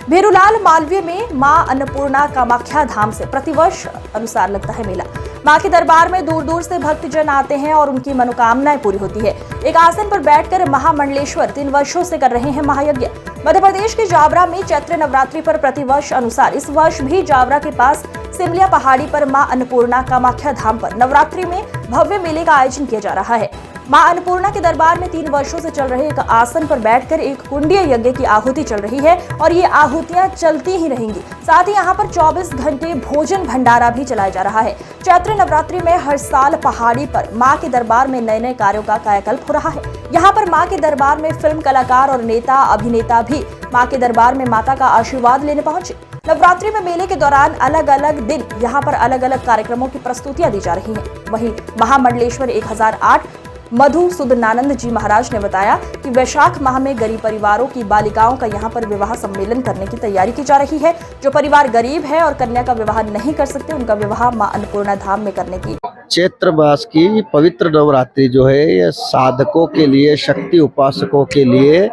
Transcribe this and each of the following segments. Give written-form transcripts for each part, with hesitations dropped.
भेरूलाल मालवीय में मां अन्नपूर्णा कामाख्या धाम से प्रतिवर्ष अनुसार लगता है मेला। मां के दरबार में दूर दूर से भक्तजन आते हैं और उनकी मनोकामनाएं पूरी होती है। एक आसन पर बैठकर महामंडलेश्वर 3 वर्षों से कर रहे हैं महायज्ञ। मध्य प्रदेश के जावरा में चैत्र नवरात्रि पर प्रतिवर्ष अनुसार इस वर्ष भी जावरा के पास सिमलिया पहाड़ी पर मां अन्नपूर्णा कामाख्या धाम पर नवरात्रि में भव्य मेले का आयोजन किया जा रहा है। मां अन्नपूर्णा के दरबार में 3 वर्षों से चल रहे एक आसन पर बैठकर एक कुंडीय यज्ञ की आहुति चल रही है और ये आहुतियां चलती ही रहेंगी। साथ ही यहाँ पर 24 घंटे भोजन भंडारा भी चलाया जा रहा है। चैत्र नवरात्रि में हर साल पहाड़ी पर मां के दरबार में नए नए कार्यों का कायाकल्प हो रहा है। यहाँ पर मां के दरबार में फिल्म कलाकार और नेता अभिनेता भी मां के दरबार में माता का आशीर्वाद लेने पहुंचे। नवरात्रि में मेले के दौरान अलग अलग दिन यहाँ पर अलग अलग कार्यक्रमों की प्रस्तुतियां दी जा रही हैं। वहीं महामंडलेश्वर 1008 मधुसूदनानंद जी महाराज ने बताया कि वैशाख माह में गरीब परिवारों की बालिकाओं का यहाँ पर विवाह सम्मेलन करने की तैयारी की जा रही है। जो परिवार गरीब है और कन्या का विवाह नहीं कर सकते, उनका विवाह मां अन्नपूर्णा धाम में करने की। चैत्र मास की पवित्र नवरात्रि जो है यह साधकों के लिए, शक्ति उपासकों के लिए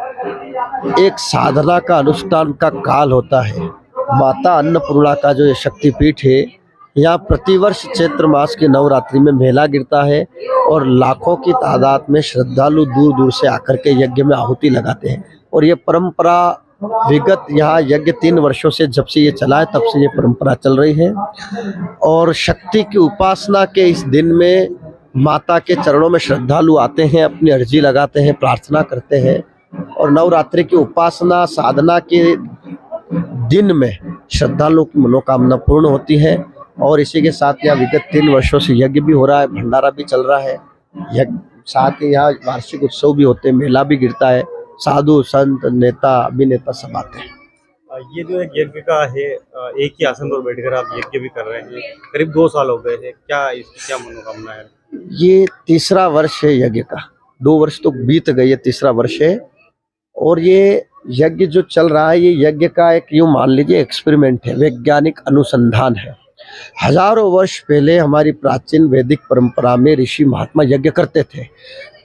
एक साधना का अनुष्ठान का काल होता है। माता अन्नपूर्णा का जो ये शक्तिपीठ है, यहाँ प्रतिवर्ष चैत्र मास की नवरात्रि में मेला गिरता है और लाखों की तादाद में श्रद्धालु दूर दूर से आकर के यज्ञ में आहुति लगाते हैं। और ये परंपरा विगत यहाँ यज्ञ 3 वर्षों से जब से ये चला है तब से ये परंपरा चल रही है। और शक्ति की उपासना के इस दिन में माता के चरणों में श्रद्धालु आते हैं, अपनी अर्जी लगाते हैं, प्रार्थना करते हैं। और नवरात्रि की उपासना साधना के दिन में श्रद्धालुओं की मनोकामना पूर्ण होती है। और इसी के साथ यहाँ विगत 3 वर्षों से यज्ञ भी हो रहा है, भंडारा भी चल रहा है। यज्ञ साथ ही यहाँ वार्षिक उत्सव भी होते हैं, मेला भी गिरता है। साधु संत नेता अभिनेता सब आते हैं। ये जो एक यज्ञ का है, एक ही आसन पर बैठकर आप यज्ञ भी कर रहे हैं, करीब 2 साल हो गए हैं, क्या इसकी क्या मनोकामना है? ये 3रा वर्ष है यज्ञ का। 2 वर्ष तो बीत गए, ये 3रा वर्ष है। और ये यज्ञ जो चल रहा है, ये यज्ञ का एक यूँ मान लीजिए एक्सपेरिमेंट है, वैज्ञानिक अनुसंधान है। हजारों वर्ष पहले हमारी प्राचीन वैदिक परंपरा में ऋषि महात्मा यज्ञ करते थे।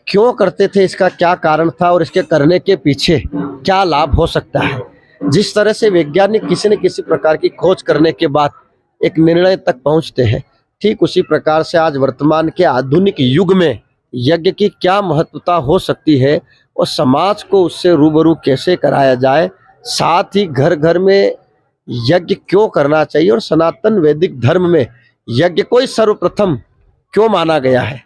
क्यों करते थे, इसका क्या कारण था और इसके करने के पीछे क्या लाभ हो सकता है। जिस तरह से वैज्ञानिक किसी न किसी प्रकार की खोज करने के बाद एक निर्णय तक पहुंचते हैं, ठीक उसी प्रकार से आज वर्तमान के आधुनिक युग में यज्ञ की क्या महत्वता हो सकती है और समाज को उससे रूबरू कैसे कराया जाए, साथ ही घर घर में यज्ञ क्यों करना चाहिए और सनातन वैदिक धर्म में यज्ञ को सर्वप्रथम क्यों माना गया है।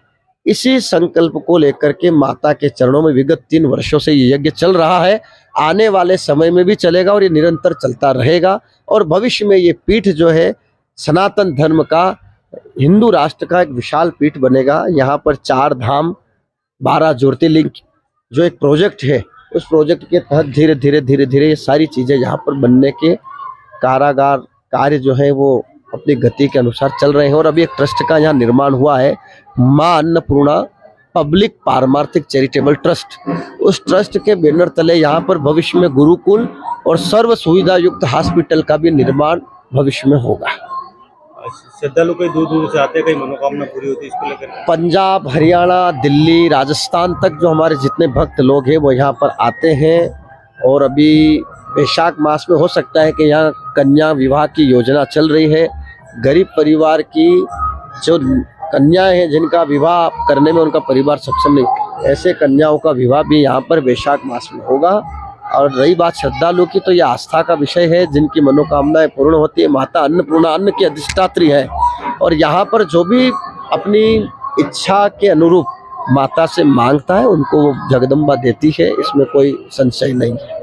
इसी संकल्प को लेकर के माता के चरणों में विगत 3 वर्षों से ये यज्ञ चल रहा है। आने वाले समय में भी चलेगा और ये निरंतर चलता रहेगा। और भविष्य में ये पीठ जो है सनातन धर्म का, हिंदू राष्ट्र का एक विशाल पीठ बनेगा। यहाँ पर 4 धाम 12 ज्योतिर्लिंग जो एक प्रोजेक्ट है, उस प्रोजेक्ट के तहत धीरे धीरे ये सारी चीज़ें यहाँ पर बनने के कारागार कार्य जो है वो अपनी गति के अनुसार चल रहे हैं। और अभी एक ट्रस्ट का यहाँ निर्माण हुआ है, मां अन्नपूर्णा पब्लिक पारमार्थिक चैरिटेबल ट्रस्ट। उस ट्रस्ट के बैनर तले यहाँ पर भविष्य में गुरुकुल और सर्व सुविधा युक्त हॉस्पिटल का भी निर्माण भविष्य में होगा। श्रद्धालु कई दूर दूर से आते हैं, कई मनोकामना पूरी होती है, इसको लेकर पंजाब, हरियाणा, दिल्ली, राजस्थान तक जो हमारे जितने भक्त लोग हैं वो यहाँ पर आते हैं। और अभी वैशाख मास में हो सकता है कि यहाँ कन्या विवाह की योजना चल रही है। गरीब परिवार की जो कन्याएं हैं जिनका विवाह करने में उनका परिवार सक्षम नहीं, ऐसे कन्याओं का विवाह भी यहाँ पर वैशाख मास में होगा। और रही बात श्रद्धालु की, तो यह आस्था का विषय है, जिनकी मनोकामनाएं पूर्ण होती है। माता अन्नपूर्णा अन्न की अधिष्ठात्री है और यहाँ पर जो भी अपनी इच्छा के अनुरूप माता से मांगता है उनको वो जगदम्बा देती है, इसमें कोई संशय नहीं है।